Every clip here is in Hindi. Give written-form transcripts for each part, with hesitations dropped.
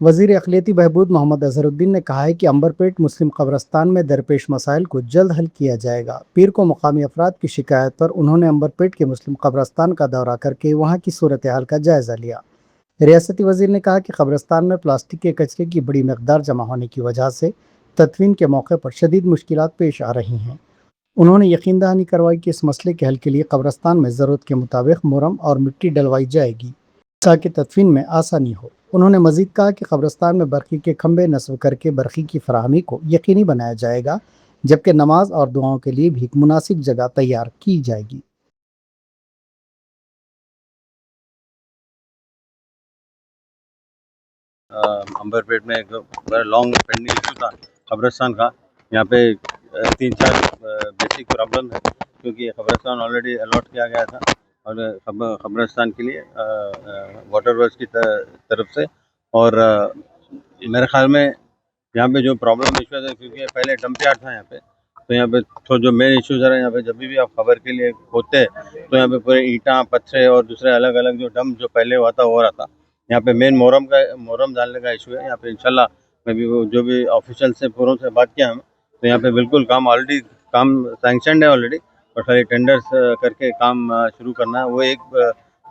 वजीर अक़लियती बहबूद मोहम्मद अजहरुद्दीन ने कहा है कि अंबरपेट मुस्लिम कब्रस्तान में दरपेश मसाइल को जल्द हल किया जाएगा। पीर को मुकामी अफराद की शिकायत पर उन्होंने अंबरपेट के मुस्लिम कब्रस्तान का दौरा करके वहाँ की सूरत हाल का जायजा लिया। रियासती वजीर ने कहा कि कब्रस्तान में प्लास्टिक के कचरे की बड़ी मकदार जमा होने की वजह से तदफीन के मौके पर शदीद मुश्किलात पेश आ रही हैं। उन्होंने यकीन दहानी करवाई कि इस मसले के हल के लिए कब्रस्तान में ज़रूरत के मुताबिक मुरम और मिट्टी डलवाई जाएगी ताकि तदफीन में आसानी हो। उन्होंने मजीद कहा कि कब्रस्तान में बरक़ी के खंभे नस्ब करके बरक़ी की फराहमी को यकीनी बनाया जाएगा, जबकि नमाज और दुआओं के लिए भी एक मुनासिब जगह तैयार की जाएगी। अंबरपेट में एक बड़ा लॉन्ग पेंडिंग इशू था कब्रस्तान का। यहाँ पे 3-4 बेसिक प्रॉब्लम है, क्योंकि ये कब्रस्तान ऑलरेडी अलॉट किया गया था और कब्रस्तान के लिए वाटर वर्क्स की तरफ से। और मेरे ख्याल में यहाँ पे जो प्रॉब्लम इशू है, क्योंकि पहले डंप यार्ड था यहाँ पे, तो यहाँ पे तो जो मेन इशूज़ है यहाँ पे, जब भी आप खबर के लिए होते हैं तो यहाँ पे पूरे ईंटा पत्थर और दूसरे अलग अलग जो डंप जो पहले हुआ था हो रहा था। यहाँ पे मेन मोहर्रम डालने का इशू है। यहाँ पे इंशाल्लाह मैं भी वो जो भी ऑफिशियल से पूरों से बात किया हम, तो यहाँ पे बिल्कुल काम सैंक्शनड है ऑलरेडी, और खाली टेंडर्स करके काम शुरू करना है। वो एक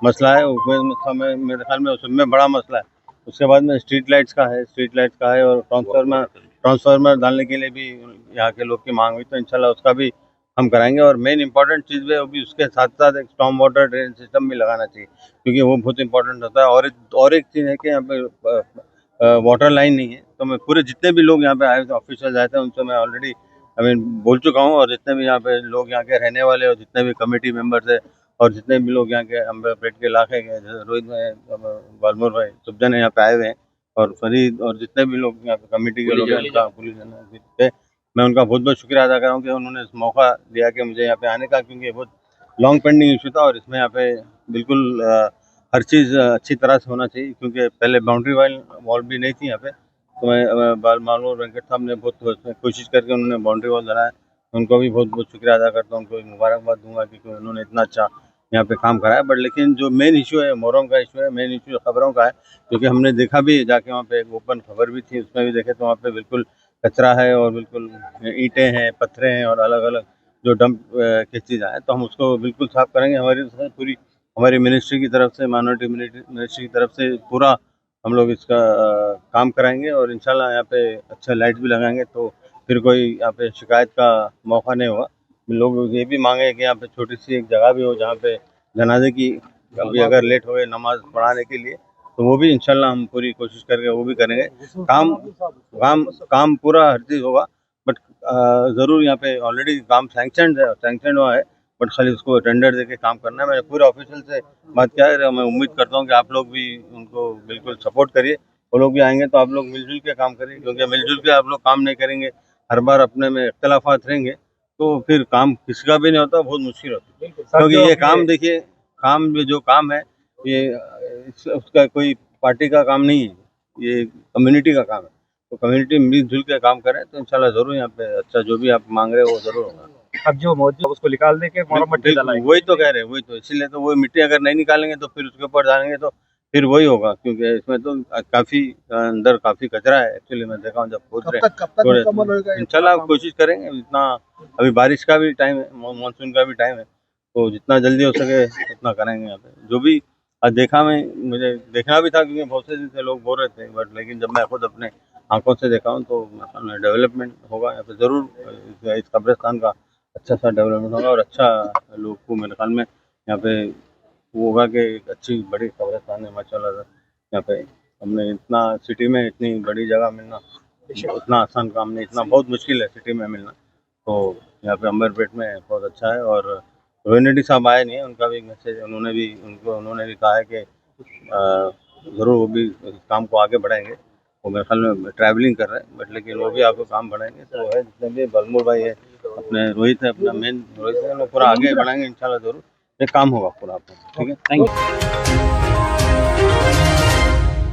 मसला है, मेरे ख्याल में उसमें बड़ा मसला है। उसके बाद में स्ट्रीट लाइट्स का है और ट्रांसफार्मर डालने के लिए भी यहाँ के लोग की मांग हुई, तो इंशाल्लाह उसका भी हम कराएंगे। और मेन इंपॉर्टेंट चीज़ है वो भी, उसके साथ साथ एक स्टॉर्म वाटर ड्रेन सिस्टम भी लगाना चाहिए, क्योंकि वो बहुत इंपॉर्टेंट होता है। और एक चीज़ है कि यहाँ पे वाटर लाइन नहीं है, तो मैं पूरे जितने भी लोग यहाँ पे आए थे, ऑफिसर्स आए थे, उनसे मैं ऑलरेडी बोल चुका हूँ। और जितने भी यहाँ पे लोग यहाँ के रहने वाले और जितने भी कमेटी मेंबर्स है और जितने भी लोग यहाँ के अंबरपेट के इलाके के, जैसे रोहित भाई, बालमोर भाई, सुबजन यहाँ पे आए हुए हैं, और फरीद और जितने भी लोग यहाँ पे कमेटी के लोग हैं, पुलिस पे मैं उनका बहुत बहुत शुक्रिया अदा कर रहा हूँ कि उन्होंने इस मौका दिया कि मुझे यहाँ पे आने का, क्योंकि बहुत लॉन्ग पेंडिंग इशू था और इसमें यहाँ पे बिल्कुल हर चीज़ अच्छी तरह से होना चाहिए, क्योंकि पहले बाउंड्री वॉल भी नहीं थी यहाँ पे। तो मैं बालमोर वेंकट साहब ने बहुत कोशिश करके उन्होंने बाउंड्री वॉल बनाया, उनको भी बहुत बहुत शुक्रिया अदा करता हूँ, उनको मुबारकबाद दूंगा क्योंकि उन्होंने इतना अच्छा यहाँ पे काम कराया। बट लेकिन जो मेन इशू है मोहर्रम का इशू है, मेन इशू खबरों का है, क्योंकि हमने देखा भी जाके वहाँ पे एक ओपन खबर भी थी, उसमें भी देखे तो वहाँ पे बिल्कुल कचरा है और बिल्कुल ईंटें हैं, पत्थरें हैं और अलग अलग जो डंप की चीज़ है, तो हम उसको बिल्कुल साफ करेंगे। हमारी मिनिस्ट्री की तरफ से, माइनॉरिटी मिनिस्ट्री की तरफ से पूरा हम लोग इसका काम कराएंगे और इंशाल्लाह यहाँ पे अच्छा लाइट भी लगाएंगे, तो फिर कोई यहाँ पे शिकायत का मौका नहीं होगा। लोग ये भी मांगे कि यहाँ पे छोटी सी एक जगह भी हो जहाँ पे जनाजे की कभी अगर लेट हो गए नमाज पढ़ाने के लिए, तो वो भी इंशाल्लाह हम पूरी कोशिश करके वो भी करेंगे। काम पूरा हर चीज़ होगा, बट ज़रूर यहाँ पे ऑलरेडी काम सैंक्शन हुआ है, बट खाली उसको टेंडर देके काम करना है। मैंने पूरे ऑफिशियल से बात किया है, मैं उम्मीद करता हूँ कि आप लोग भी उनको बिल्कुल सपोर्ट करिए। वो लोग भी आएंगे तो आप लोग मिलजुल के काम करिए, क्योंकि मिलजुल के आप लोग काम नहीं करेंगे, हर बार अपने में इख्तलाफात रहेंगे, तो फिर काम किसी का भी नहीं होता, बहुत मुश्किल होती है। क्योंकि ये काम देखिए, जो काम है ये उसका कोई पार्टी का काम नहीं है, ये कम्युनिटी का काम है। तो कम्युनिटी मिलजुल के काम करें तो इंशाल्लाह ज़रूर यहाँ पे अच्छा जो भी आप मांग रहे हो वो ज़रूर होगा। अब जो मौजूद है उसको निकाल दे के मिट्टी डालेंगे, वही तो कह रहे हैं, वही तो इसीलिए तो वो मिट्टी अगर नहीं निकालेंगे तो फिर उसके ऊपर डालेंगे तो फिर वही होगा, क्योंकि इसमें तो काफ़ी अंदर काफ़ी कचरा है एक्चुअली। मैं देखा हूँ जब खोद रहे, इंशाल्लाह कोशिश करेंगे। जितना अभी बारिश का भी टाइम है, मानसून का भी टाइम है, तो जितना जल्दी हो सके उतना करेंगे यहाँ पे। जो भी देखा मुझे देखना भी था, क्योंकि बहुत से दिन से लोग बोल रहे थे, बट लेकिन जब मैं खुद अपने आंखों से देखा हूँ तो डेवलपमेंट होगा यहाँ पे ज़रूर। इस कब्रिस्तान का अच्छा सा डेवलपमेंट होगा और अच्छा लोग को मेरे ख्याल में यहाँ पे वो होगा कि एक अच्छी बड़ी कब्रिस्तान है माशाल्लाह से। यहाँ पे हमने इतना सिटी में इतनी बड़ी जगह मिलना उतना आसान काम नहीं, इतना बहुत मुश्किल है सिटी में मिलना, तो यहाँ पे अंबरपेट में बहुत अच्छा है। और रोहित साहब आए नहीं है, उनका भी मैसेज उन्होंने भी कहा है कि ज़रूर वो भी काम को आगे बढ़ाएंगे। वो मेरे ख्याल में ट्रैवलिंग कर रहे हैं, बट लेकिन वो भी आपको काम बढ़ाएंगे। तो है जितने भी बालमोर भाई है, अपने रोहित है, अपना मेन रोहित है, वो पूरा आगे बढ़ाएंगे इंशाल्लाह ज़रूर, ये काम होगा पूरा आपको। ठीक है, थैंक यू।